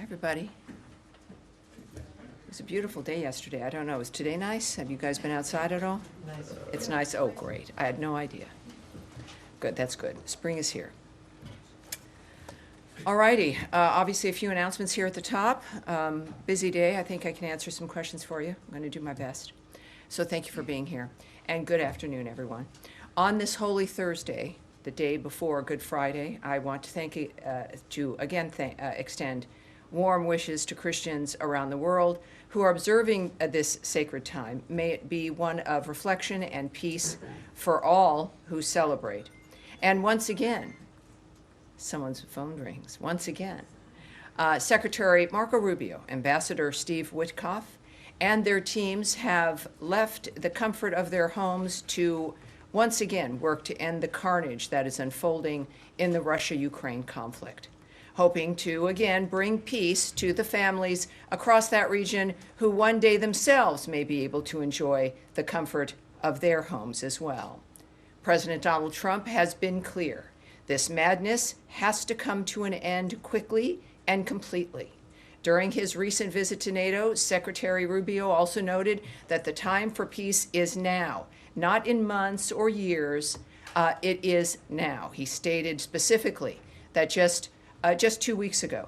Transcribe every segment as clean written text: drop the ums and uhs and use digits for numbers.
Hi, everybody. It was a beautiful day yesterday. I don't know, is today nice? Have you guys been outside at all? Nice. It's nice? Oh, great. I had no idea. Good, that's good. Spring is here. All righty. Obviously, a few announcements here at the top. Busy day. I think I can answer some questions for you. I'm going to do my best. So thank you for being here. And good afternoon, everyone. On this Holy Thursday, the day before Good Friday, I want to extend warm wishes to Christians around the world who are observing this sacred time. May it be one of reflection and peace for all who celebrate. And once again, someone's phone rings. Once again, Secretary Marco Rubio, Ambassador Steve Witkoff, and their teams have left the comfort of their homes to once again work to end the carnage that is unfolding in the Russia-Ukraine conflict, hoping to again bring peace to the families across that region who one day themselves may be able to enjoy the comfort of their homes as well. President Donald Trump has been clear. This madness has to come to an end quickly and completely. During his recent visit to NATO, Secretary Rubio also noted that the time for peace is now, not in months or years. It is now. He stated specifically that just 2 weeks ago,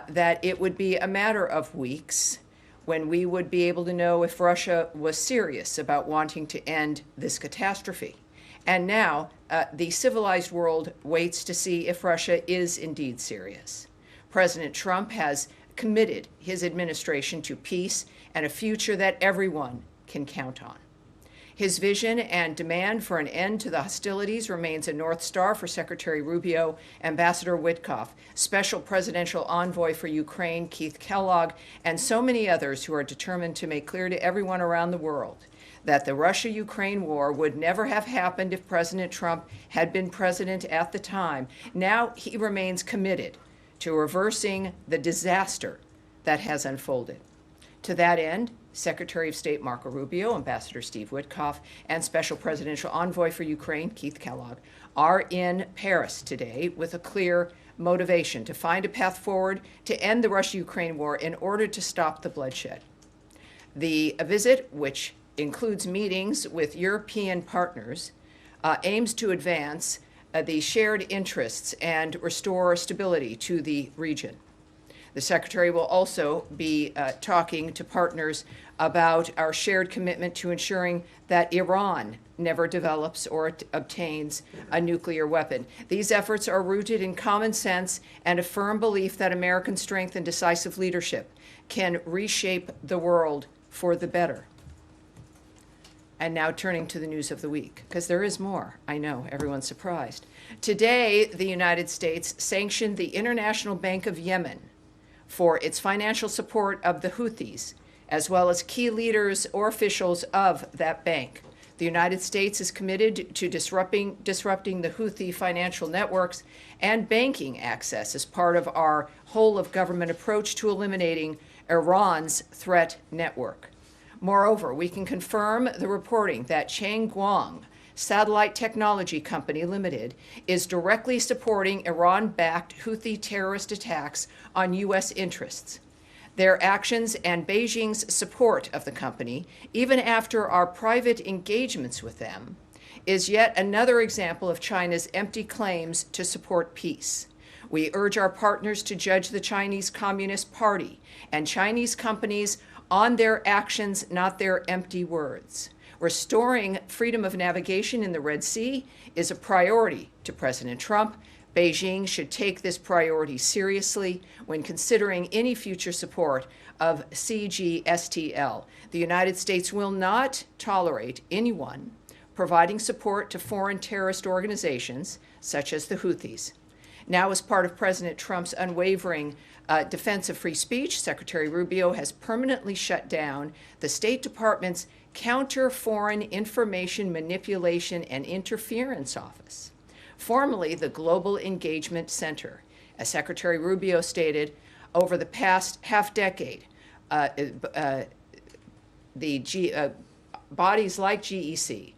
that it would be a matter of weeks when we would be able to know if Russia was serious about wanting to end this catastrophe. And now the civilized world waits to see if Russia is indeed serious. President Trump has committed his administration to peace and a future that everyone can count on. His vision and demand for an end to the hostilities remains a North Star for Secretary Rubio, Ambassador Witkoff, Special Presidential Envoy for Ukraine, Keith Kellogg, and so many others who are determined to make clear to everyone around the world that the Russia-Ukraine war would never have happened if President Trump had been president at the time. Now he remains committed to reversing the disaster that has unfolded. To that end, Secretary of State Marco Rubio, Ambassador Steve Witkoff, and Special Presidential Envoy for Ukraine, Keith Kellogg, are in Paris today with a clear motivation to find a path forward to end the Russia-Ukraine war in order to stop the bloodshed. The visit, which includes meetings with European partners, aims to advance the shared interests and restore stability to the region. The Secretary will also be talking to partners about our shared commitment to ensuring that Iran never develops or obtains a nuclear weapon. These efforts are rooted in common sense and a firm belief that American strength and decisive leadership can reshape the world for the better. And now turning to the news of the week, because there is more. I know, everyone's surprised. Today, the United States sanctioned the International Bank of Yemen for its financial support of the Houthis, as well as key leaders or officials of that bank. The United States is committed to disrupting the Houthi financial networks and banking access as part of our whole-of-government approach to eliminating Iran's threat network. Moreover, we can confirm the reporting that Changguang Satellite Technology Company Limited is directly supporting Iran-backed Houthi terrorist attacks on U.S. interests. Their actions and Beijing's support of the company, even after our private engagements with them, is yet another example of China's empty claims to support peace. We urge our partners to judge the Chinese Communist Party and Chinese companies on their actions, not their empty words. Restoring freedom of navigation in the Red Sea is a priority to President Trump. Beijing should take this priority seriously when considering any future support of CGSTL. The United States will not tolerate anyone providing support to foreign terrorist organizations such as the Houthis. Now, as part of President Trump's unwavering defense of free speech, Secretary Rubio has permanently shut down the State Department's Counter-Foreign Information Manipulation and Interference Office, formerly the Global Engagement Center. As Secretary Rubio stated, over the past half-decade, bodies like GEC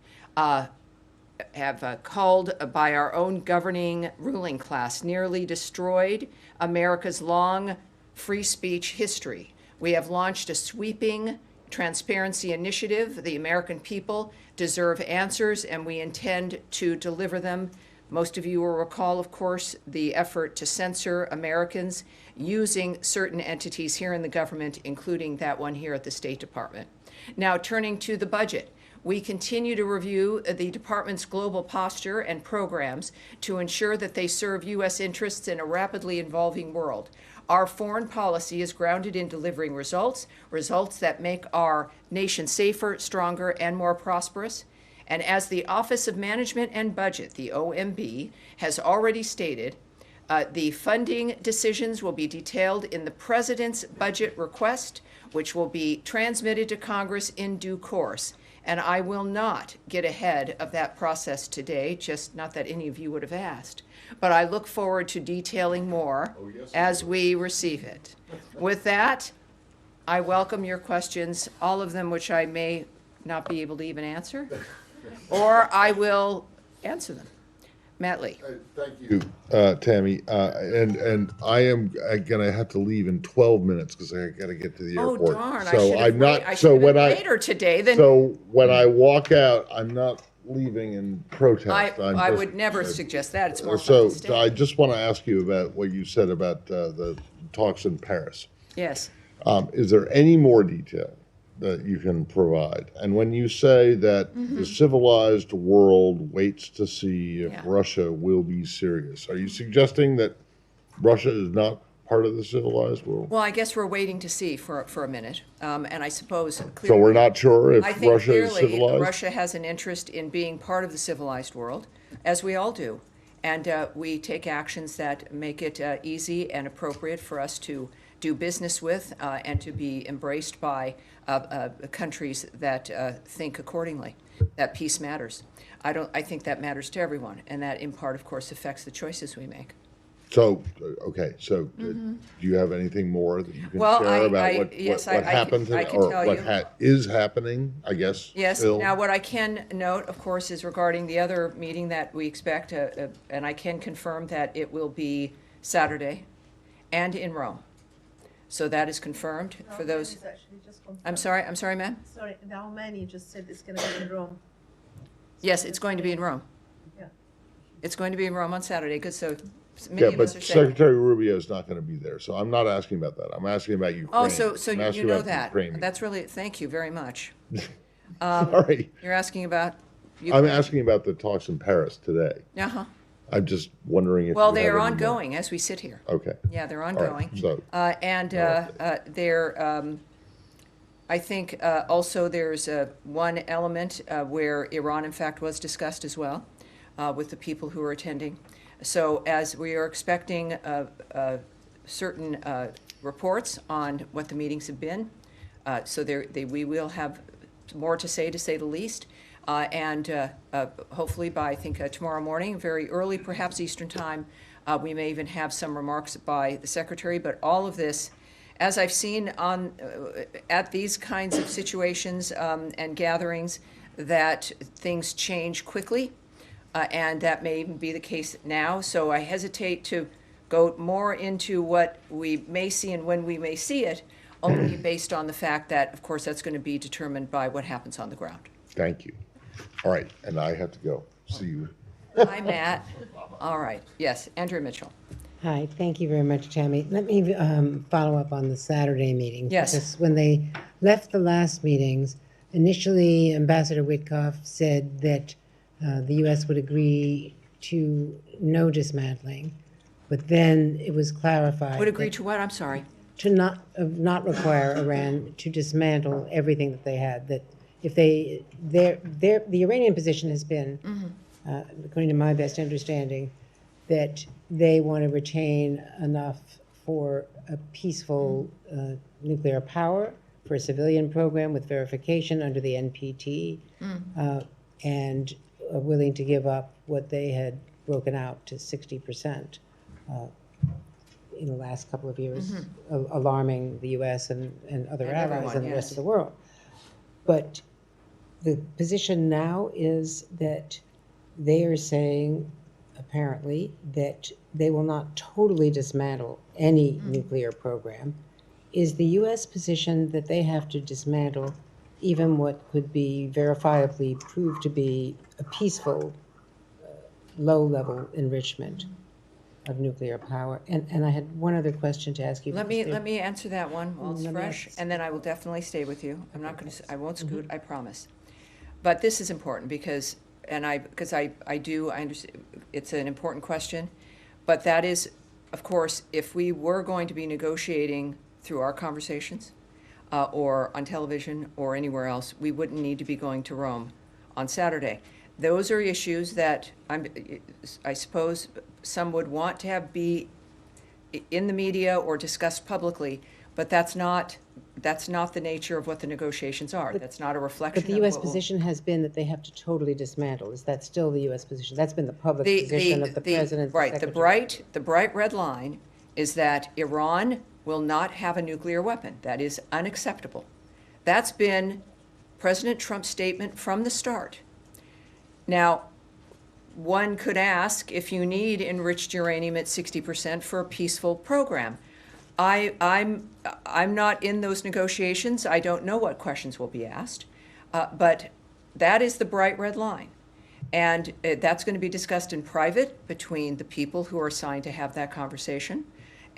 have called by our own governing ruling class nearly destroyed America's long free speech history. We have launched a sweeping transparency initiative. The American people deserve answers, and we intend to deliver them. Most of you will recall, of course, the effort to censor Americans using certain entities here in the government, including that one here at the State Department. Now, turning to the budget. We continue to review the department's global posture and programs to ensure that they serve U.S. interests in a rapidly evolving world. Our foreign policy is grounded in delivering results that make our nation safer, stronger, and more prosperous. And as the Office of Management and Budget, the OMB, has already stated, the funding decisions will be detailed in the President's budget request, which will be transmitted to Congress in due course. And I will not get ahead of that process today, just not that any of you would have asked. But I look forward to detailing more as we receive it. With that, I welcome your questions, all of them which I may not be able to even answer, or I will answer them. Matt Lee. Thank you, Tammy. And I am going to have to leave in 12 minutes because I got to get to the airport. Oh, darn. So I should have been later today. So when I walk out, I'm not leaving in protest. I would never suggest that. It's more so fun to stay. I just want to ask you about what you said about the talks in Paris. Yes. Is there any more detail that you can provide? And when you say that the civilized world waits to see if Russia will be serious, are you suggesting that Russia is not part of the civilized world? Well, I guess we're waiting to see for a minute. And I suppose clearly, so we're not sure if I think Russia is clearly civilized? Russia has an interest in being part of the civilized world, as we all do. And we take actions that make it easy and appropriate for us to do business with and to be embraced by countries that think accordingly, that peace matters. I think that matters to everyone, and that in part, of course, affects the choices we make. So, okay, so do you have anything more that you can share about what happened today, or what is happening, I guess? Yes, still? Now what I can note, of course, is regarding the other meeting that we expect, and I can confirm that it will be Saturday and in Rome. So that is confirmed for those. I'm sorry, ma'am? Sorry, the Almani just said it's going to be in Rome. Yes, it's going to be in Rome. Yeah. It's going to be in Rome on Saturday, because so many Yeah, of but us are saying. Secretary Rubio is not going to be there, so I'm not asking about that. I'm asking about Ukraine. Oh, so I'm asking you know about that. Ukraine. That's really, thank you very much. Sorry. You're asking about I'm asking about the talks in Paris today. Uh-huh. I'm just wondering if Well, you they have are any more. ongoing as we sit here. Okay. Yeah, they're All right, ongoing. so, They're, I think also there's one element where Iran, in fact, was discussed as well with the people who are attending. So as we are expecting certain reports on what the meetings have been, so we will have more to say the least. And hopefully by, I think, tomorrow morning, very early, perhaps Eastern time, we may even have some remarks by the Secretary. But all of this, as I've seen on at these kinds of situations and gatherings, that things change quickly, and that may even be the case now. So I hesitate to go more into what we may see and when we may see it, only based on the fact that, of course, that's going to be determined by what happens on the ground. thank you. All right, and I have to go. See you. Hi, Matt. All right. Yes, Andrea Mitchell. Hi, thank you very much, Tammy. Let me follow up on the Saturday meeting. Yes. Because when they left the last meetings, initially Ambassador Witkoff said that the U.S. would agree to no dismantling, but then it was clarified. Would agree to what? I'm sorry. To not require Iran to dismantle everything that they had. That if the Iranian position has been, according to my best understanding, that they want to retain enough for a peaceful nuclear power, for a civilian program with verification under the NPT, and are willing to give up what they had broken out to 60% in the last couple of years, alarming the U.S. and other allies everyone, and the yes. rest of the world. But the position now is that they are saying apparently, that they will not totally dismantle any nuclear program. Is the U.S. position that they have to dismantle even what could be verifiably proved to be a peaceful, low-level enrichment of nuclear power? And I had one other question to ask you. Let me answer that one while it's Let me fresh, ask- and then I will definitely stay with you. I'm not going to, I won't scoot, Mm-hmm. I promise. But this is important because, I understand, it's an important question. But that is, of course, if we were going to be negotiating through our conversations, or on television or anywhere else, we wouldn't need to be going to Rome on Saturday. Those are issues that I suppose some would want to have be in the media or discussed publicly, but that's not the nature of what the negotiations are. That's not a reflection But the of U.S. what will- position has been that they have to totally dismantle. Is that still the U.S. position? That's been the public position of the president, the Right, secretary. the bright red line is that Iran will not have a nuclear weapon. That is unacceptable. That's been President Trump's statement from the start. Now, one could ask if you need enriched uranium at 60% for a peaceful program. I'm not in those negotiations. I don't know what questions will be asked, but that is the bright red line. And that's going to be discussed in private between the people who are assigned to have that conversation.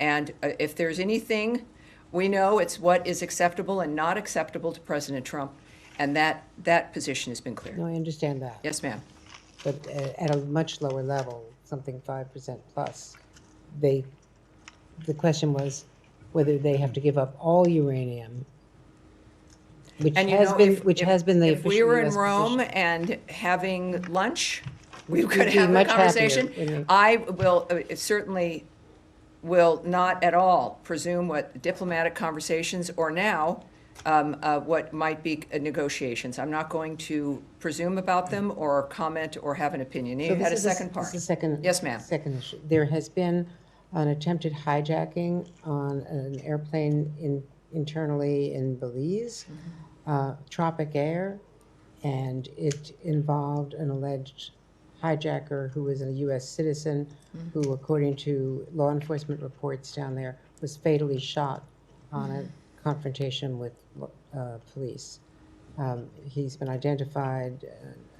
And if there's anything, we know it's what is acceptable and not acceptable to President Trump, and that position has been clear. No, I understand that. Yes, ma'am. But at a much lower level, something 5% plus, the question was whether they have to give up all uranium, which And has been the if we official were in US Rome position. and having lunch, we We'd could be have a much happier, conversation. wouldn't we? I will certainly will not at all presume what diplomatic conversations or now what might be negotiations. I'm not going to presume about them or comment or have an opinion. You So had a this is second part. This is the second. Yes, ma'am. Second issue. There has been an attempted hijacking on an airplane internally in Belize, Tropic Air, and it involved an alleged hijacker who was a U.S. citizen who, according to law enforcement reports down there, was fatally shot on a confrontation with police. He's been identified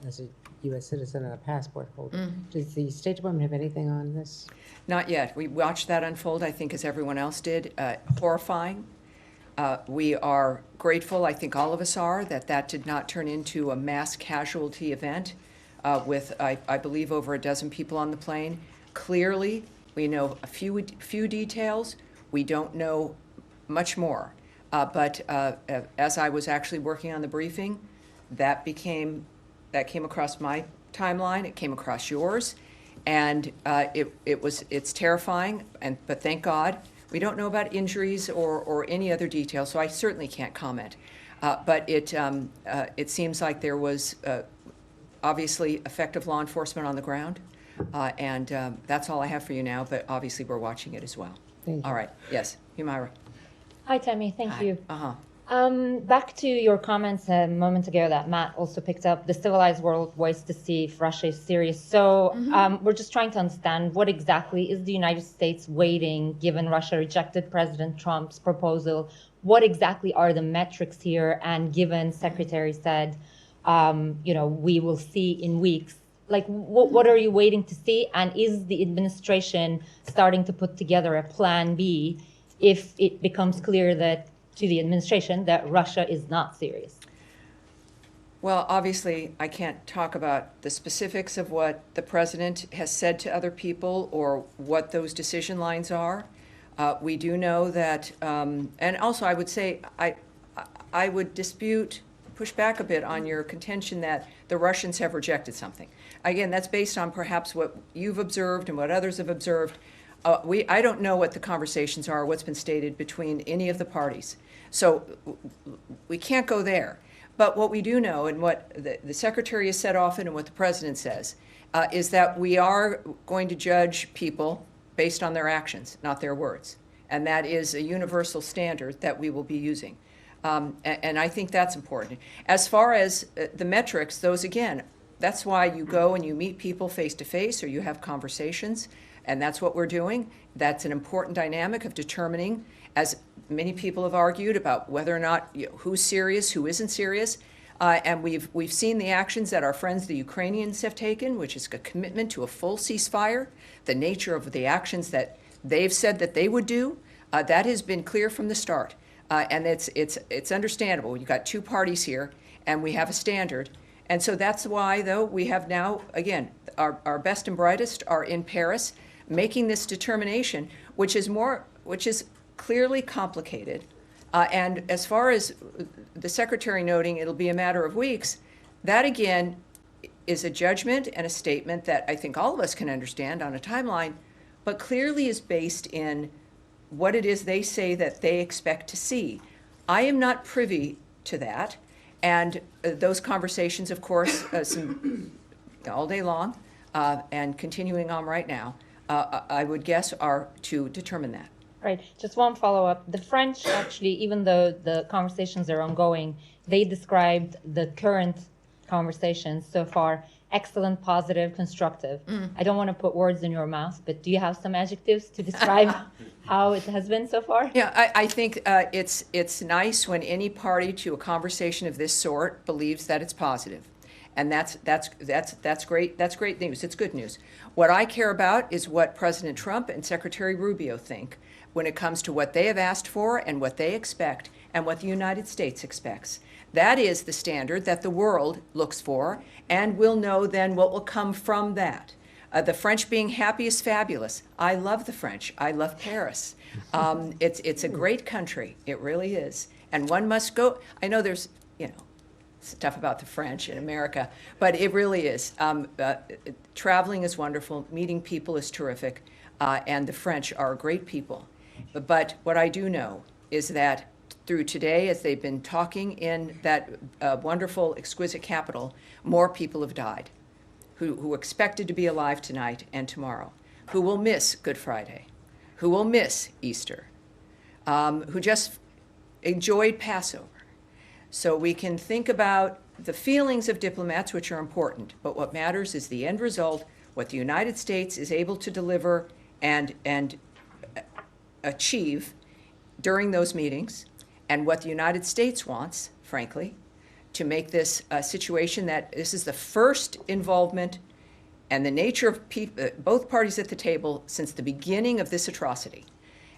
as a U.S. citizen and a passport holder. Does the State Department have anything on this? Not yet. We watched that unfold, I think, as everyone else did. Horrifying. We are grateful, I think all of us are, that did not turn into a mass casualty event with, I believe, over a dozen people on the plane. Clearly, we know a few details. We don't know much more. But as I was actually working on the briefing, that came across my timeline. It came across yours, and it's terrifying. But thank God we don't know about injuries or any other details, so I certainly can't comment. But it seems like there was obviously effective law enforcement on the ground, and that's all I have for you now. But obviously we're watching it as well. Thank you. All right. Yes, Humaira. Hi, Tammy. Thank Hi. you. Back To your comments a moment ago that Matt also picked up, the civilized world waits to see if Russia is serious. So we're just trying to understand what exactly is the United States waiting, given Russia rejected President Trump's proposal? What exactly are the metrics here? And given Secretary said, we will see in weeks, like what are you waiting to see? And is the administration starting to put together a plan B if it becomes clear to the administration that Russia is not serious? Well, obviously, I can't talk about the specifics of what the president has said to other people or what those decision lines are. We do know that, and also I would say, I would push back a bit on your contention that the Russians have rejected something. Again, that's based on perhaps what you've observed and what others have observed. I don't know what the conversations are, what's been stated between any of the parties. So we can't go there. But what we do know, and what the Secretary has said often and what the President says, is that we are going to judge people based on their actions, not their words. And that is a universal standard that we will be using. And I think that's important. As far as the metrics, those, again, that's why you go and you meet people face to face, or you have conversations, and that's what we're doing. That's an important dynamic of determining, as many people have argued, about whether or not, who's serious, who isn't serious. And we've seen the actions that our friends, the Ukrainians, have taken, which is a commitment to a full ceasefire, the nature of the actions that they've said that they would do. That has been clear from the start. And it's understandable. You've got two parties here, and we have a standard. And so that's why, though, we have now, again, our best and brightest are in Paris, making this determination, which is clearly complicated. And as far as the Secretary noting it'll be a matter of weeks, that again is a judgment and a statement that I think all of us can understand on a timeline, but clearly is based in what it is they say that they expect to see. I am not privy to that, and those conversations, of course, all day long and continuing on right now, I would guess are to determine that. Right. Just one follow-up. The French actually, even though the conversations are ongoing, they described the current conversations so far excellent, positive, constructive. I don't want to put words in your mouth, but do you have some adjectives to describe how it has been so far? Yeah, I think it's nice when any party to a conversation of this sort believes that it's positive. And that's great. That's great news. It's good news. What I care about is what President Trump and Secretary Rubio think when it comes to what they have asked for and what they expect and what the United States expects. That is the standard that the world looks for, and we'll know then what will come from that. The French being happy is fabulous. I love the French. I love Paris. It's a great country. It really is. And one must go. I know there's, stuff about the French in America, but it really is. Traveling is wonderful. Meeting people is terrific. And the French are great people. But what I do know is that through today, as they've been talking in that wonderful, exquisite capital, more people have died who expected to be alive tonight and tomorrow, who will miss Good Friday, who will miss Easter, who just enjoyed Passover. So we can think about the feelings of diplomats, which are important, but what matters is the end result, what the United States is able to deliver and achieve during those meetings, and what the United States wants, frankly, to make this a situation that this is the first involvement and the nature of both parties at the table since the beginning of this atrocity.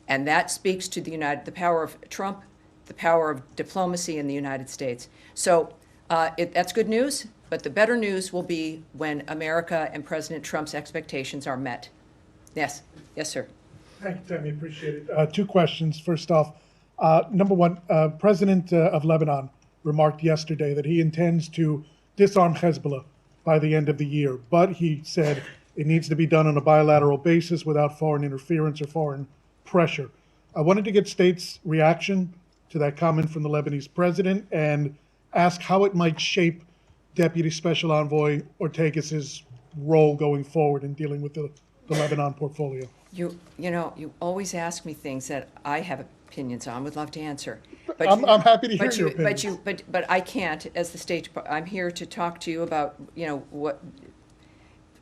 And that speaks to the power of Trump, the power of diplomacy in the United States. So that's good news, but the better news will be when America and President Trump's expectations are met. Yes, sir. Thank you, Tammy. Appreciate it. Two questions. First off, number one, President of Lebanon remarked yesterday that he intends to disarm Hezbollah by the end of the year, but he said it needs to be done on a bilateral basis without foreign interference or foreign pressure. I wanted to get states' reaction to that comment from the Lebanese president and ask how it might shape Deputy Special Envoy Ortegas' role going forward in dealing with the Lebanon portfolio. You always ask me things that I have opinions on. Would love to answer. But I'm happy to hear your opinions. But I can't, as the State Department. I'm here to talk to you about what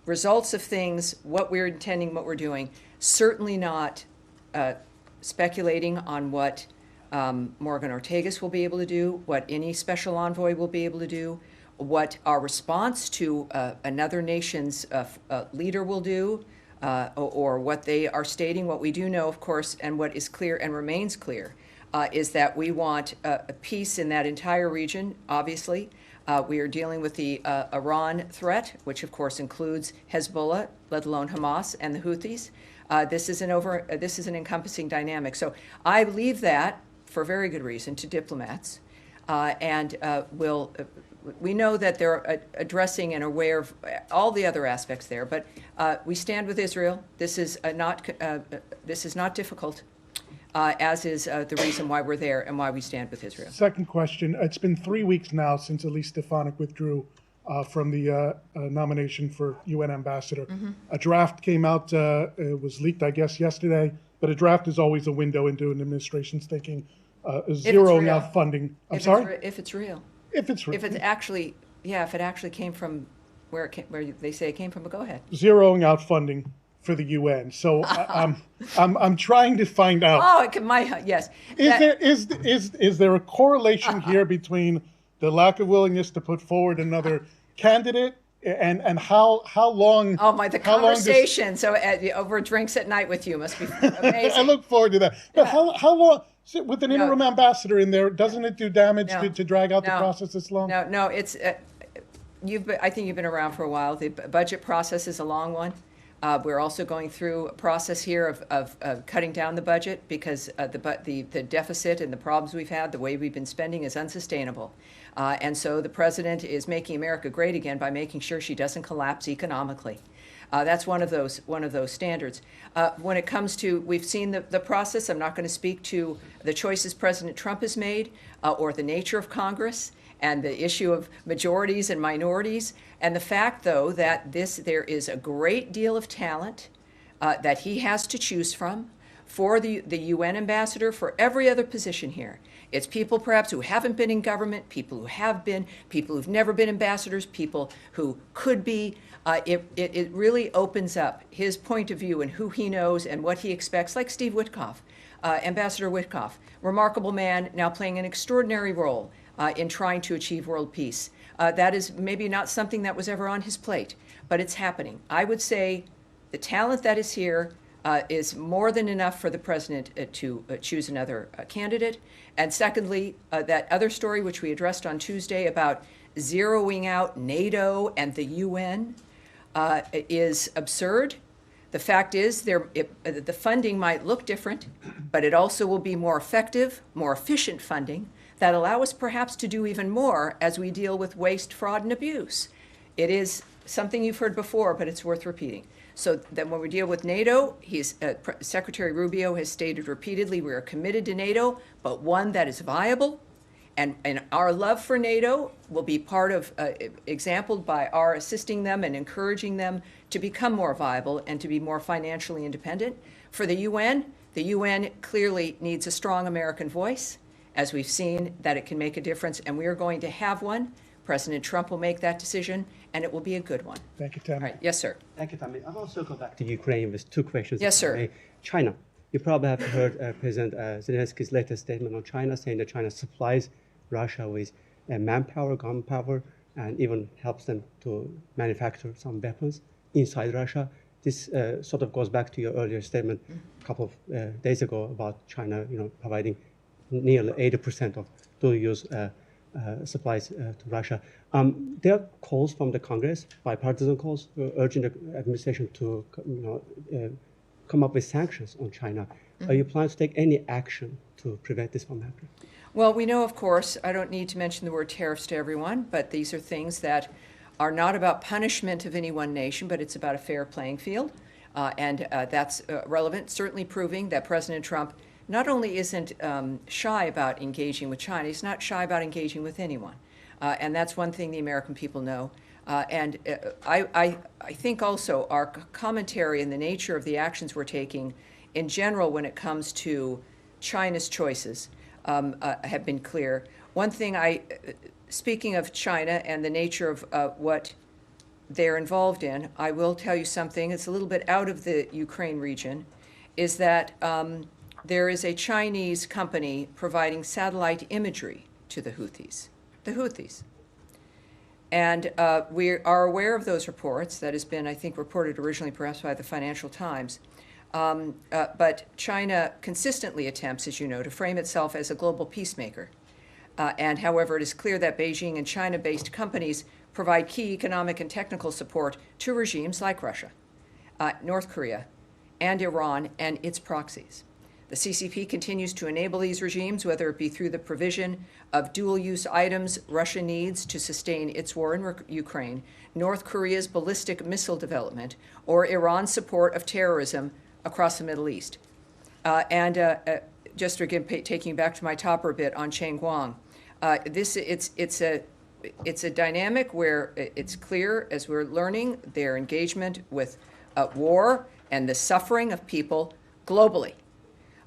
results of things, what we're intending, what we're doing. Certainly not speculating on what Morgan Ortegas will be able to do, what any special envoy will be able to do, what our response to another nation's leader will do. Or what they are stating. What we do know, of course, and what is clear and remains clear, is that we want a peace in that entire region, obviously. We are dealing with the Iran threat, which of course includes Hezbollah, let alone Hamas and the Houthis. This is an encompassing dynamic. So I leave that, for very good reason, to diplomats, and we know that they're addressing and aware of all the other aspects there, but we stand with Israel. This is not difficult, as is the reason why we're there and why we stand with Israel. Second question. It's been 3 weeks now since Elise Stefanik withdrew from the nomination for UN ambassador. Mm-hmm. A draft came out, it was leaked, I guess, yesterday, but a draft is always a window into an administration's thinking. Zeroing out funding. If it's real. If it's actually came from where they say it came from, but go ahead. zeroing out funding for the UN. So I'm trying to find out. Oh, yes. Is there a correlation here between the lack of willingness to put forward another candidate and how long? Oh my, the how long does- conversation. So over drinks at night with you must be amazing. I look forward to that. But how long? With an interim ambassador in there, doesn't it do damage No. to drag out the No. process this long? No, it's, I think you've been around for a while. The budget process is a long one. We're also going through a process here of cutting down the budget because the deficit and the problems we've had, the way we've been spending is unsustainable. And so the president is making America great again by making sure she doesn't collapse economically. That's one of those standards. When it comes to, we've seen the process. I'm not going to speak to the choices President Trump has made or the nature of Congress and the issue of majorities and minorities, and the fact, though, that there is a great deal of talent that he has to choose from for the UN ambassador, for every other position here. It's people perhaps who haven't been in government, people who have been, people who've never been ambassadors, people who could be. It really opens up his point of view and who he knows and what he expects, like Steve Witkoff, Ambassador Witkoff, remarkable man, now playing an extraordinary role in trying to achieve world peace. That is maybe not something that was ever on his plate, but it's happening. I would say the talent that is here is more than enough for the president to choose another candidate. And secondly, that other story which we addressed on Tuesday about zeroing out NATO and the UN is absurd. The fact is the funding might look different, but it also will be more effective, more efficient funding that allow us perhaps to do even more as we deal with waste, fraud, and abuse. It is something you've heard before, but it's worth repeating. So that when we deal with NATO, Secretary Rubio has stated repeatedly we are committed to NATO, but one that is viable. And our love for NATO will be part of, exampled by our assisting them and encouraging them to become more viable and to be more financially independent. For the UN clearly needs a strong American voice, as we've seen that it can make a difference, and we are going to have one. President Trump will make that decision, and it will be a good one. Thank you, All Tammy. right, yes, sir. Thank you, Tammy. I'll also go back to Ukraine with two questions. Yes, if I sir. may. China. You probably have heard President Zelensky's latest statement on China, saying that China supplies Russia with manpower, gunpower, and even helps them to manufacture some weapons inside Russia. This sort of goes back to your earlier statement a couple of days ago about China, providing nearly 80% of dual-use supplies to Russia. There are calls from the Congress, bipartisan calls, urging the administration to come up with sanctions on China. Are you planning to take any action to prevent this from happening? Well, we know, of course, I don't need to mention the word tariffs to everyone, but these are things that are not about punishment of any one nation, but it's about a fair playing field. And that's relevant, certainly proving that President Trump not only isn't shy about engaging with China, he's not shy about engaging with anyone. And that's one thing the American people know. And I think also our commentary and the nature of the actions we're taking in general when it comes to China's choices have been clear. One thing speaking of China and the nature of what they're involved in, I will tell you something, it's a little bit out of the Ukraine region, is that there is a Chinese company providing satellite imagery to the Houthis. And we are aware of those reports. That has been, I think, reported originally perhaps by the Financial Times. But China consistently attempts, as you know, to frame itself as a global peacemaker. And however, it is clear that Beijing and China-based companies provide key economic and technical support to regimes like Russia, North Korea, and Iran and its proxies. The CCP continues to enable these regimes, whether it be through the provision of dual-use items Russia needs to sustain its war in Ukraine, North Korea's ballistic missile development, or Iran's support of terrorism across the Middle East. Just again, taking you back to my topper a bit on Cheng Guang, it's a dynamic where it's clear, as we're learning, their engagement with war and the suffering of people globally.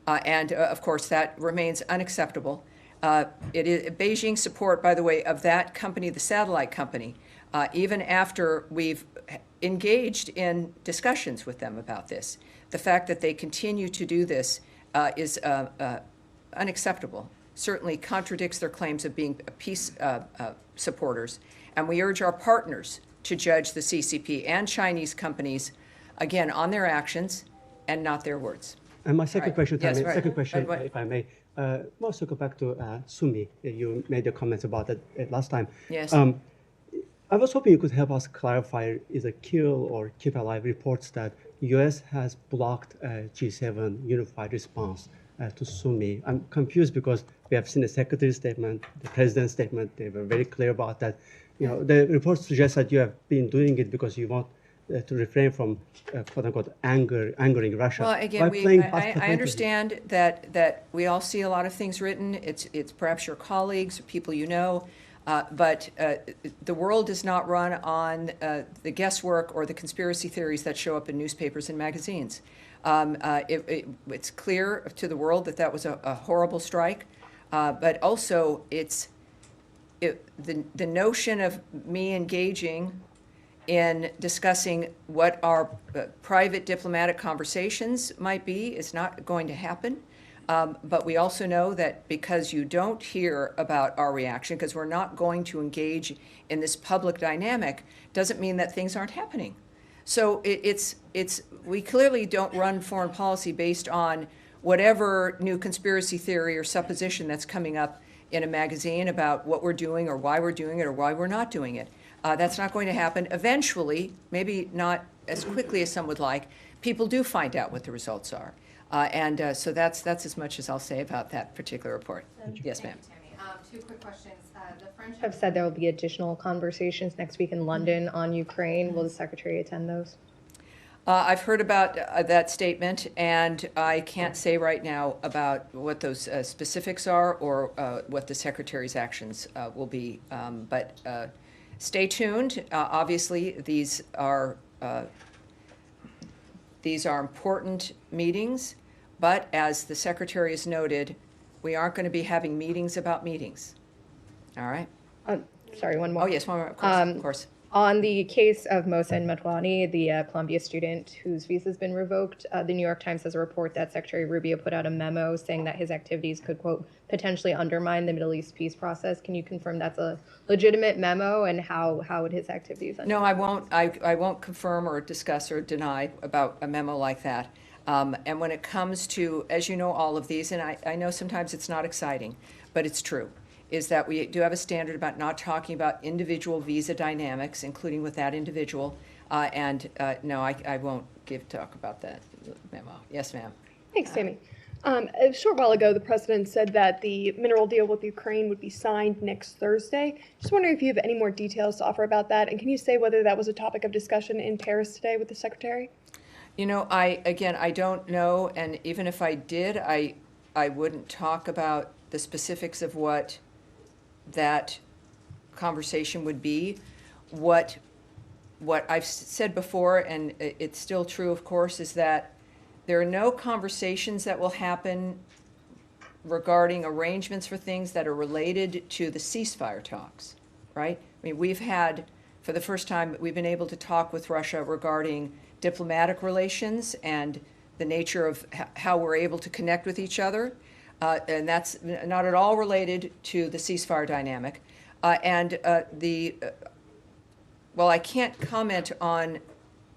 Of course, that remains unacceptable. It is Beijing's support, by the way, of that company, the satellite company, even after we've engaged in discussions with them about this. The fact that they continue to do this is unacceptable. Certainly contradicts their claims of being peace supporters. And we urge our partners to judge the CCP and Chinese companies, again, on their actions and not their words. And my second Right. question, Yes, Tammy, right. second question, Right. if I may, also go back to Sumi. You made your comments about that last time. Yes. I was hoping you could help us clarify, is a kill or keep alive reports that U.S. has blocked G7 unified response to Sumi. I'm confused because we have seen the secretary's statement, the president's statement. They were very clear about that. You know, the reports suggest that you have been doing it because you want to refrain from quote unquote angering Russia. Well, again, I understand that we all see a lot of things written. It's perhaps your colleagues, people you know, but the world does not run on the guesswork or the conspiracy theories that show up in newspapers and magazines. It's clear to the world that was a horrible strike, but also the notion of me engaging in discussing what our private diplomatic conversations might be is not going to happen. But we also know that because you don't hear about our reaction, because we're not going to engage in this public dynamic, doesn't mean that things aren't happening. So we clearly don't run foreign policy based on whatever new conspiracy theory or supposition that's coming up in a magazine about what we're doing or why we're doing it or why we're not doing it. That's not going to happen. Eventually, maybe not as quickly as some would like, people do find out what the results are. So that's as much as I'll say about that particular report. Yes, ma'am. Two quick questions. The French have said there will be additional conversations next week in London on Ukraine. Will the Secretary attend those? I've heard about that statement, and I can't say right now about what those specifics are or what the Secretary's actions will be. But stay tuned. Obviously, these are important meetings, but as the Secretary has noted, we aren't going to be having meetings about meetings. All right? Sorry, one more. Oh, yes, one more, of course. On the case of Mohsen Matwani, the Columbia student whose visa has been revoked, the New York Times has a report that Secretary Rubio put out a memo saying that his activities could, quote, potentially undermine the Middle East peace process. Can you confirm that's a legitimate memo, and how would his activities undermine? No, I won't. I won't confirm or discuss or deny about a memo like that. And when it comes to, as you know, all of these, and I know sometimes it's not exciting, but it's true, is that we do have a standard about not talking about individual visa dynamics, including with that individual. No, I won't talk about that memo. Yes, ma'am. Thanks, Tammy. A short while ago, the president said that the mineral deal with Ukraine would be signed next Thursday. Just wondering if you have any more details to offer about that, and can you say whether that was a topic of discussion in Paris today with the secretary? You know, I don't know, and even if I did, I wouldn't talk about the specifics of what that conversation would be. What I've said before, and it's still true, of course, is that there are no conversations that will happen regarding arrangements for things that are related to the ceasefire talks, right? I mean, we've had, for the first time, we've been able to talk with Russia regarding diplomatic relations and the nature of how we're able to connect with each other. And that's not at all related to the ceasefire dynamic. Well, I can't comment on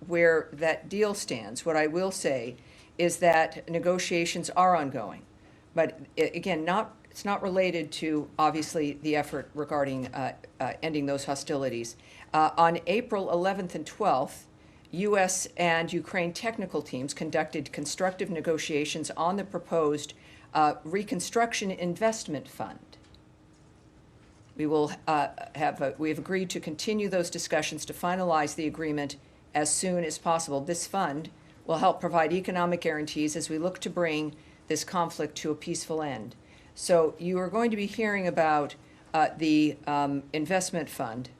where that deal stands. What I will say is that negotiations are ongoing. But again, it's not related to, obviously, the effort regarding ending those hostilities. On April 11th and 12th, U.S. and Ukraine technical teams conducted constructive negotiations on the proposed Reconstruction Investment Fund. We have agreed to continue those discussions to finalize the agreement as soon as possible. This fund will help provide economic guarantees as we look to bring this conflict to a peaceful end. So you are going to be hearing about the investment fund,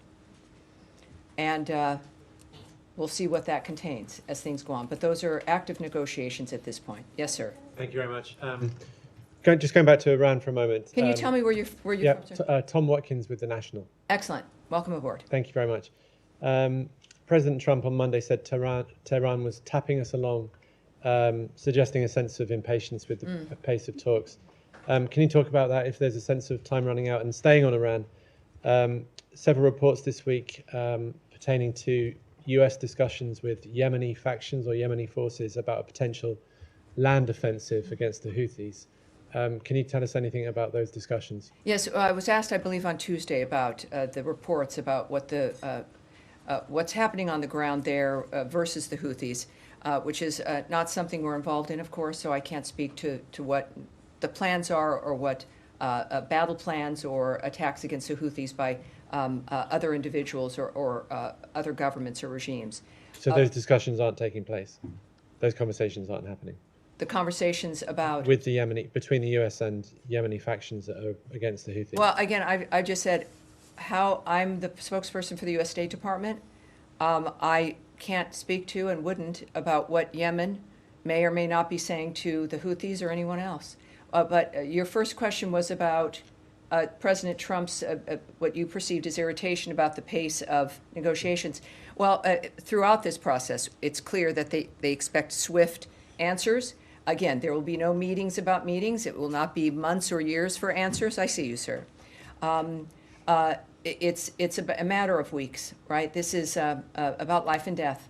and we'll see what that contains as things go on. But those are active negotiations at this point. Yes, sir. Thank you very much. Just going back to Iran for a moment. Can you tell me where you're yeah, from, sir? Tom Watkins with The National. Excellent. Welcome aboard. Thank you very much. President Trump on Monday said Tehran was tapping us along, suggesting a sense of impatience with the pace of talks. Can you talk about that, if there's a sense of time running out? And staying on Iran, several reports this week pertaining to US discussions with Yemeni factions or Yemeni forces about a potential land offensive against the Houthis. Can you tell us anything about those discussions? Yes, I was asked, I believe, on Tuesday about the reports about what what's happening on the ground there versus the Houthis, which is not something we're involved in, of course, so I can't speak to what the plans are or what battle plans or attacks against the Houthis by other individuals or other governments or regimes. So those discussions aren't taking place? Those conversations aren't happening? The conversations about... With the between the US and Yemeni factions that are against the Houthis? Well, again, I just said how I'm the spokesperson for the U.S. State Department. I can't speak to and wouldn't about what Yemen may or may not be saying to the Houthis or anyone else. But your first question was about President Trump's, what you perceived as irritation about the pace of negotiations. Well, throughout this process, it's clear that they expect swift answers. Again, there will be no meetings about meetings. It will not be months or years for answers. I see you, sir. It's a matter of weeks, right? This is about life and death,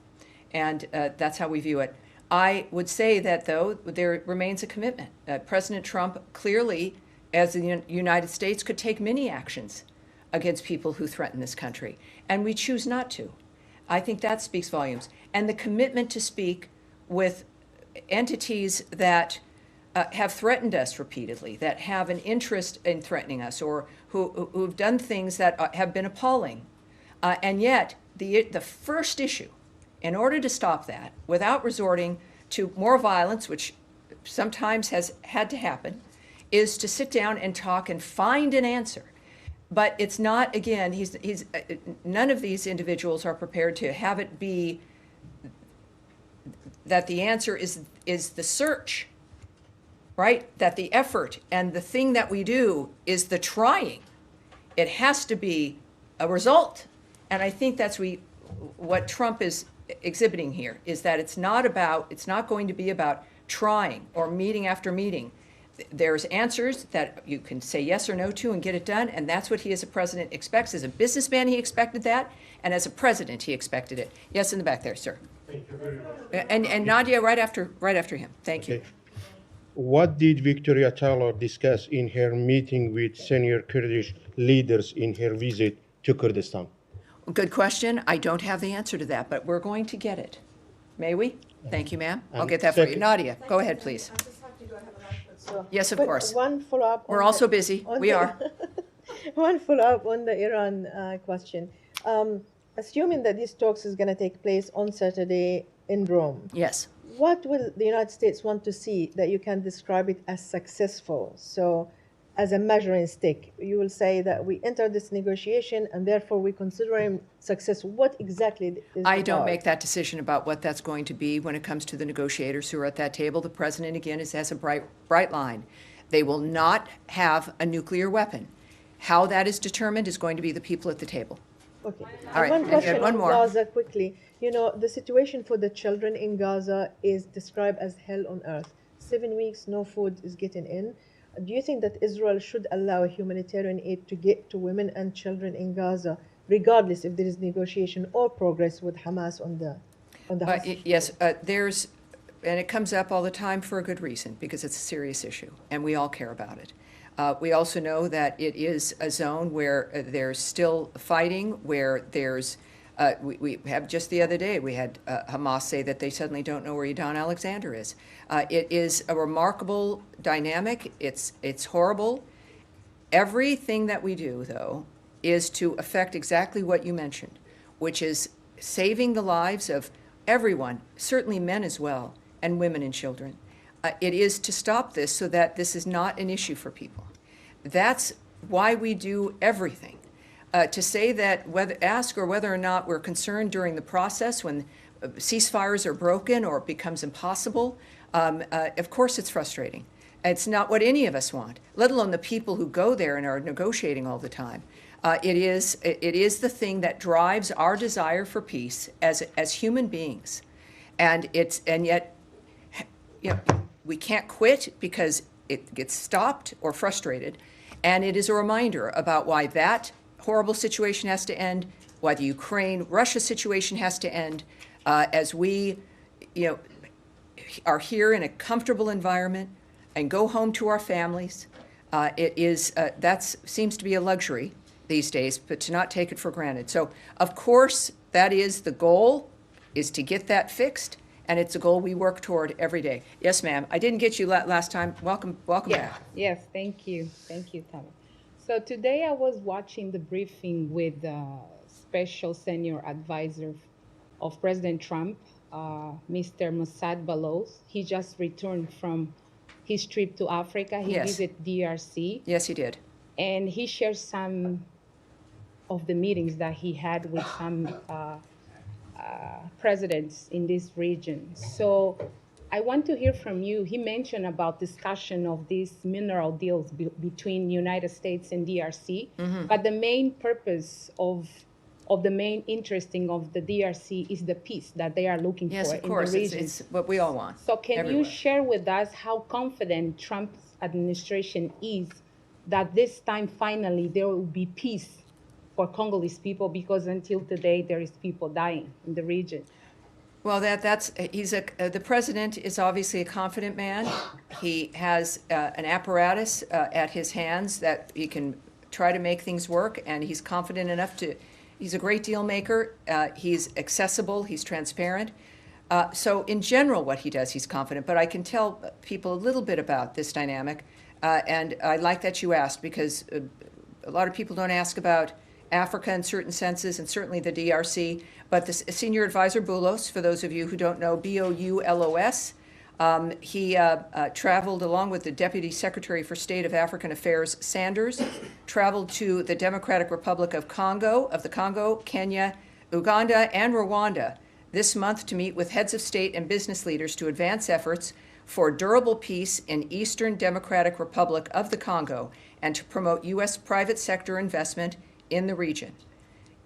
and that's how we view it. I would say that, though, there remains a commitment. President Trump clearly, as the United States, could take many actions against people who threaten this country, and we choose not to. I think that speaks volumes. And the commitment to speak with entities that have threatened us repeatedly, that have an interest in threatening us, or who've done things that have been appalling. And yet, the first issue, in order to stop that, without resorting to more violence, which sometimes has had to happen, is to sit down and talk and find an answer. But it's not, again, none of these individuals are prepared to have it be that the answer is the search, right? That the effort and the thing that we do is the trying. It has to be a result. And I think that's what Trump is exhibiting here, is that it's not going to be about trying or meeting after meeting. There's answers that you can say yes or no to and get it done, and that's what he as a president expects. As a businessman, he expected that, and as a president, he expected it. Yes, in the back there, sir. Thank you very much. And Nadia, right after him. Thank you. What did Victoria Taylor discuss in her meeting with senior Kurdish leaders in her visit to Kurdistan? Good question. I don't have the answer to that, but we're going to get it. May we? Thank you, ma'am. I'll get that for you. Nadia, go ahead, please. Yes, of course. One follow-up. We're also busy. We are. One follow-up on the Iran question. Assuming that these talks is going to take place on Saturday in Rome. Yes. What will the United States want to see that you can describe it as successful? So, as a measuring stick, you will say that we entered this negotiation and therefore we consider him successful. What exactly is I don't make that decision about what that's going to be when it comes to the negotiators who are at that table. The president, again, has a bright line. They will not have a nuclear weapon. How that is determined is going to be the people at the table. Okay. All right. One question One on more. Gaza quickly. You know, the situation for the children in Gaza is described as hell on earth. 7 weeks, no food is getting in. Do you think that Israel should allow humanitarian aid to get to women and children in Gaza, regardless if there is negotiation or progress with Hamas on the hostage? Yes, and it comes up all the time for a good reason, because it's a serious issue, and we all care about it. We also know that it is a zone where there's still fighting, where there's, we have just the other day, we had Hamas say that they suddenly don't know where Yadon Alexander is. It is a remarkable dynamic. It's horrible. Everything that we do, though, is to affect exactly what you mentioned, which is saving the lives of everyone, certainly men as well, and women and children. It is to stop this so that this is not an issue for people. That's why we do everything. To say that ask whether or not we're concerned during the process when ceasefires are broken or it becomes impossible, of course it's frustrating. It's not what any of us want, let alone the people who go there and are negotiating all the time. It is the thing that drives our desire for peace as human beings, and yet, you know, we can't quit because it gets stopped or frustrated, and it is a reminder about why that horrible situation has to end, why the Ukraine-Russia situation has to end, as we, are here in a comfortable environment and go home to our families. That seems to be a luxury these days, but to not take it for granted. So, of course, that is the goal, is to get that fixed, and it's a goal we work toward every day. Yes, ma'am. I didn't get you last time. Welcome back. Yes, thank you, Tammy. So today I was watching the briefing with the special senior advisor of President Trump, Mr. Mossad Balos. He just returned from his trip to Africa. He visited DRC. Yes, he did. And he shared some of the meetings that he had with some presidents in this region. So I want to hear from you. He mentioned about discussion of these mineral deals between United States and DRC, but the main purpose of the main interesting of the DRC is the peace that they are looking for in the region. Yes, of course, it's what we all want. So can everywhere. you share with us how confident Trump's administration is that this time finally there will be peace for Congolese people, because until today there is people dying in the region? Well, the president is obviously a confident man. He has an apparatus at his hands that he can try to make things work, and he's confident enough to. He's a great deal maker. He's accessible. He's transparent. So in general, what he does, he's confident. But I can tell people a little bit about this dynamic, and I like that you asked, because a lot of people don't ask about Africa in certain senses, and certainly the DRC. But the senior advisor, Boulos, for those of you who don't know, Boulos, he traveled along with the Deputy Secretary for State of African Affairs, Sanders, traveled to the Democratic Republic of the Congo, Kenya, Uganda, and Rwanda this month to meet with heads of state and business leaders to advance efforts for durable peace in Eastern Democratic Republic of the Congo and to promote U.S. private sector investment in the region.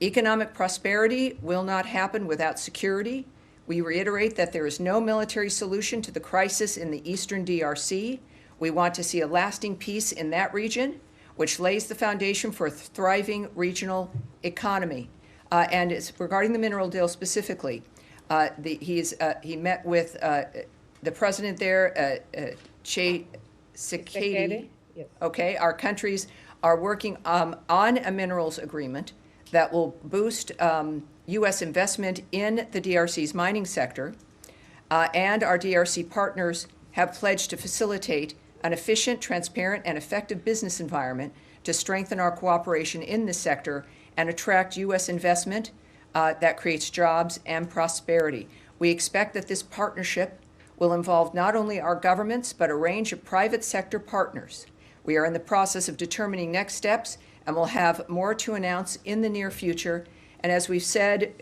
Economic prosperity will not happen without security. We reiterate that there is no military solution to the crisis in the eastern DRC. We want to see a lasting peace in that region, which lays the foundation for a thriving regional economy. And it's regarding the mineral deal specifically, he met with the president there, Tshisekedi. Yes. Okay, our countries are working on a minerals agreement that will boost U.S. investment in the DRC's mining sector, and our DRC partners have pledged to facilitate an efficient, transparent, and effective business environment to strengthen our cooperation in this sector and attract U.S. investment that creates jobs and prosperity. We expect that this partnership will involve not only our governments, but a range of private sector partners. We are in the process of determining next steps, and we'll have more to announce in the near future. And as we've said,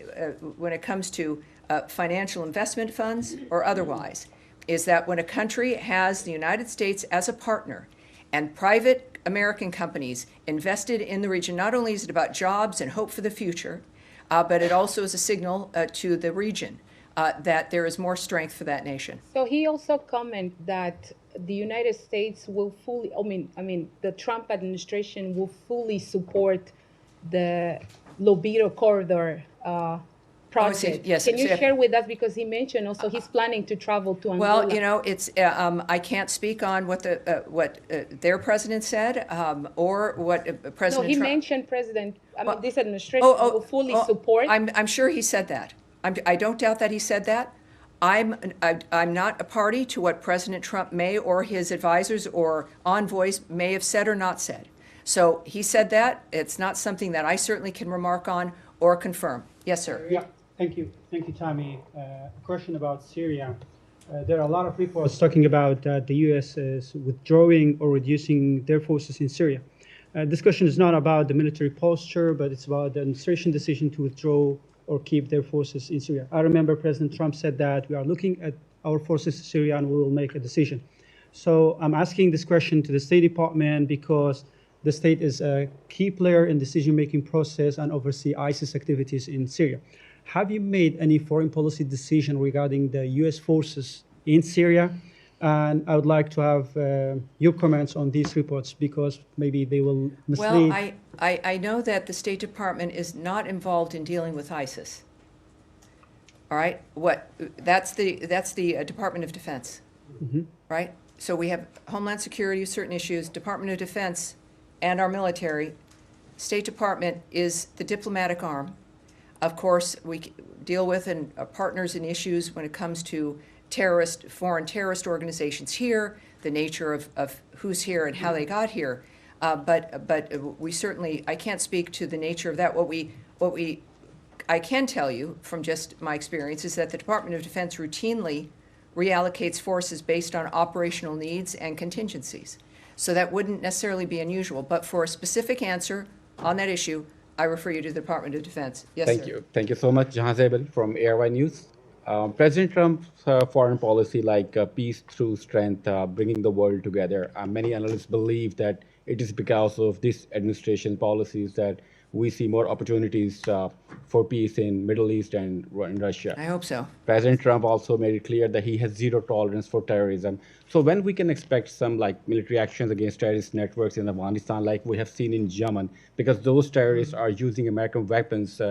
when it comes to financial investment funds or otherwise, is that when a country has the United States as a partner and private American companies invested in the region, not only is it about jobs and hope for the future, but it also is a signal to the region that there is more strength for that nation. So he also commented that the United States will fully, the Trump administration will fully support the Lobito corridor project. Yes. Can you share with us, because he mentioned also he's planning to travel to Angola? Well, it's I can't speak on what their president said or what President. No, he Trump mentioned this administration will fully support. I'm sure he said that. I don't doubt that he said that. I'm not a party to what President Trump may or his advisors or envoys may have said or not said. So he said that. It's not something that I certainly can remark on or confirm. Yes, sir. Yeah, thank you, Tammy. A question about Syria. There are a lot of reports talking about that the U.S. is withdrawing or reducing their forces in Syria. Discussion is not about the military posture, but it's about the administration decision to withdraw or keep their forces in Syria. I remember President Trump said that we are looking at our forces in Syria and we will make a decision. So I'm asking this question to the State Department because the state is a key player in decision-making process and oversee ISIS activities in Syria. Have you made any foreign policy decision regarding the U.S. forces in Syria? And I would like to have your comments on these reports because maybe they will mislead. Well, I know that the State Department is not involved in dealing with ISIS. All right, that's the Department of Defense, right? So we have Homeland Security, certain issues, Department of Defense, and our military. State Department is the diplomatic arm. Of course, we deal with and are partners in issues when it comes to foreign terrorist organizations here, the nature of who's here and how they got here. But we certainly, I can't speak to the nature of that. I can tell you from just my experience is that the Department of Defense routinely reallocates forces based on operational needs and contingencies. So that wouldn't necessarily be unusual. But for a specific answer on that issue, I refer you to the Department of Defense. Yes, Thank sir. you. Thank you so much, Jahan Zabel from ARY News. President Trump's foreign policy, like peace through strength, bringing the world together, many analysts believe that it is because of this administration policies that we see more opportunities for peace in Middle East and in Russia. I hope so. President Trump also made it clear that he has zero tolerance for terrorism. So when we can expect some military actions against terrorist networks in Afghanistan, like we have seen in Yemen, because those terrorists are using American weapons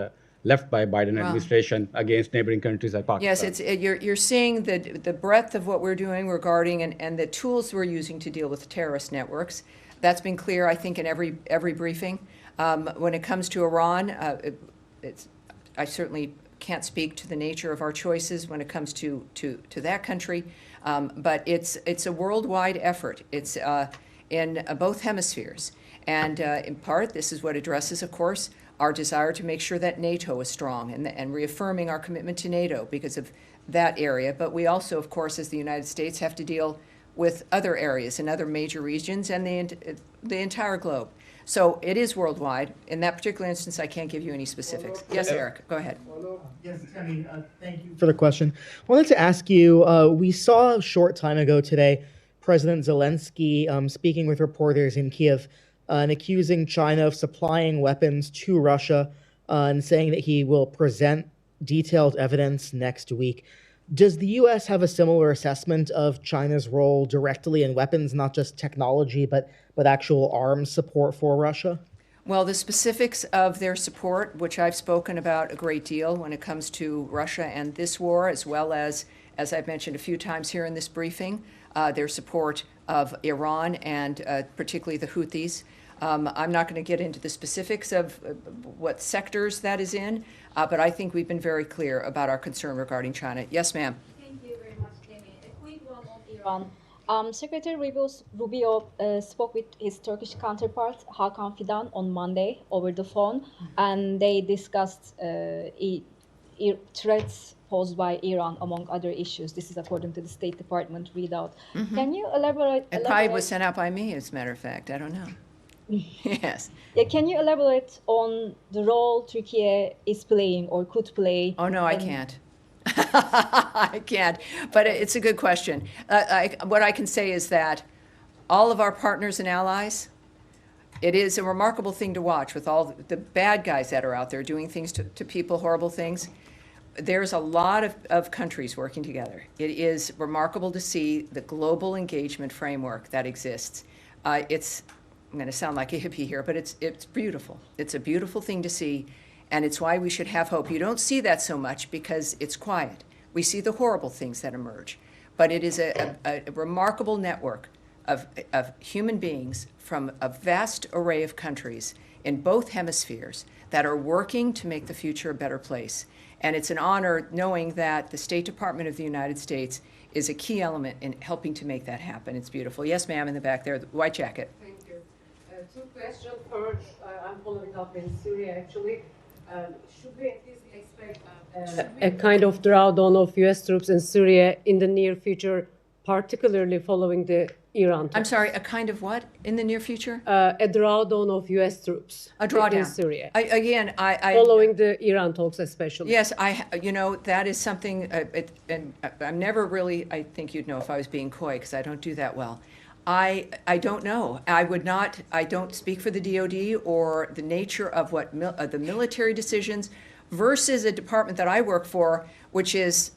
left by Biden administration against neighboring countries like Pakistan. Yes, you're seeing the breadth of what we're doing regarding and the tools we're using to deal with terrorist networks. That's been clear, I think, in every briefing. When it comes to Iran, I certainly can't speak to the nature of our choices when it comes to that country, but it's a worldwide effort. It's in both hemispheres, and in part, this is what addresses, of course, our desire to make sure that NATO is strong and reaffirming our commitment to NATO because of that area. But we also, of course, as the United States, have to deal with other areas and other major regions and the entire globe. So it is worldwide. In that particular instance, I can't give you any specifics. Yes, Eric, go ahead. Yes, Tammy, thank you for the question. I wanted to ask you, we saw a short time ago today President Zelensky speaking with reporters in Kiev and accusing China of supplying weapons to Russia and saying that he will present detailed evidence next week. Does the U.S. have a similar assessment of China's role directly in weapons, not just technology, but actual arms support for Russia? Well, the specifics of their support, which I've spoken about a great deal when it comes to Russia and this war, as well as I've mentioned a few times here in this briefing, their support of Iran and particularly the Houthis. I'm not going to get into the specifics of what sectors that is in, but I think we've been very clear about our concern regarding China. Yes, ma'am. Thank you very much, Tammy. A quick one on Iran. Secretary Rubio spoke with his Turkish counterpart, Hakan Fidan, on Monday over the phone, and they discussed threats posed by Iran, among other issues. This is according to the State Department readout. Can you elaborate? It probably was sent out by me, as a matter of fact. I don't know. Yes. Yeah, can you elaborate on the role Turkey is playing or could play? Oh, no, I can't. I can't, but it's a good question. What I can say is that all of our partners and allies, it is a remarkable thing to watch with all the bad guys that are out there doing things to people, horrible things. There's a lot of countries working together. It is remarkable to see the global engagement framework that exists. I'm going to sound like a hippie here, but it's beautiful. It's a beautiful thing to see, and it's why we should have hope. You don't see that so much because it's quiet. We see the horrible things that emerge, but it is a remarkable network of human beings from a vast array of countries in both hemispheres that are working to make the future a better place. And it's an honor knowing that the State Department of the United States is a key element in helping to make that happen. It's beautiful. Yes, ma'am, in the back there, the white jacket. Thank you. Two questions. First, I'm following up in Syria, actually. Should we at least expect a kind of drawdown of U.S. troops in Syria in the near future particularly following the Iran talks. I'm sorry, a kind of what in the near future? A drawdown of U.S. troops A drawdown. in Syria. I following the Iran talks especially. Yes, that is something, and I'm never really, I think you'd know if I was being coy, because I don't do that well. I don't know. I don't speak for the DOD or the nature of what the military decisions versus a department that I work for, which is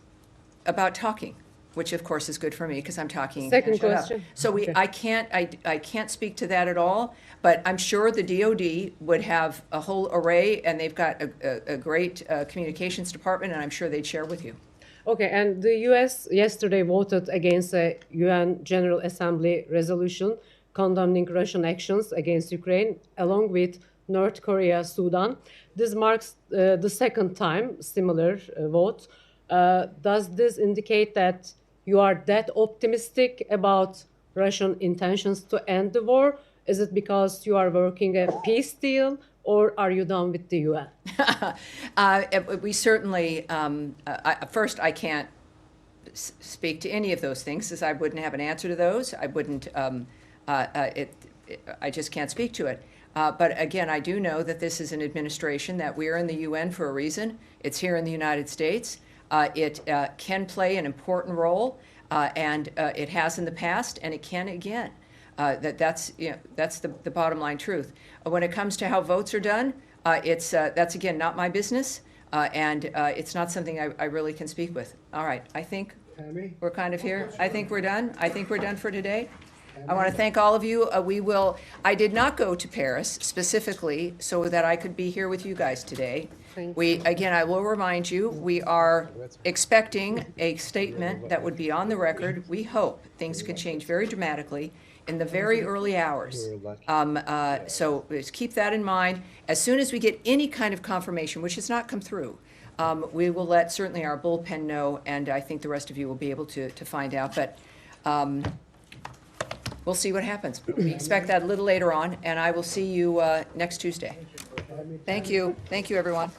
about talking, which of course is good for me because I'm talking. Second question. So Okay. I can't speak to that at all, but I'm sure the DOD would have a whole array, and they've got a great communications department, and I'm sure they'd share with you. Okay, and the U.S. yesterday voted against a UN General Assembly resolution condemning Russian actions against Ukraine, along with North Korea, Sudan. This marks the second time similar vote. Does this indicate that you are that optimistic about Russian intentions to end the war? Is it because you are working a peace deal, or are you done with the UN? We certainly, first, I can't speak to any of those things, as I wouldn't have an answer to those. I wouldn't, I just can't speak to it. But again, I do know that this is an administration that we're in the UN for a reason. It's here in the United States. It can play an important role, and it has in the past, and it can again. That's the bottom line truth. When it comes to how votes are done, that's again not my business, and it's not something I really can speak with. All right, I think we're kind of here. I think we're done. I think we're done for today. I want to thank all of you. I did not go to Paris specifically so that I could be here with you guys today. I will remind you, we are expecting a statement that would be on the record. We hope things could change very dramatically in the very early hours. So just keep that in mind. As soon as we get any kind of confirmation, which has not come through, we will let certainly our bullpen know, and I think the rest of you will be able to find out. But we'll see what happens. We expect that a little later on, and I will see you next Tuesday. Thank you. Thank you, everyone.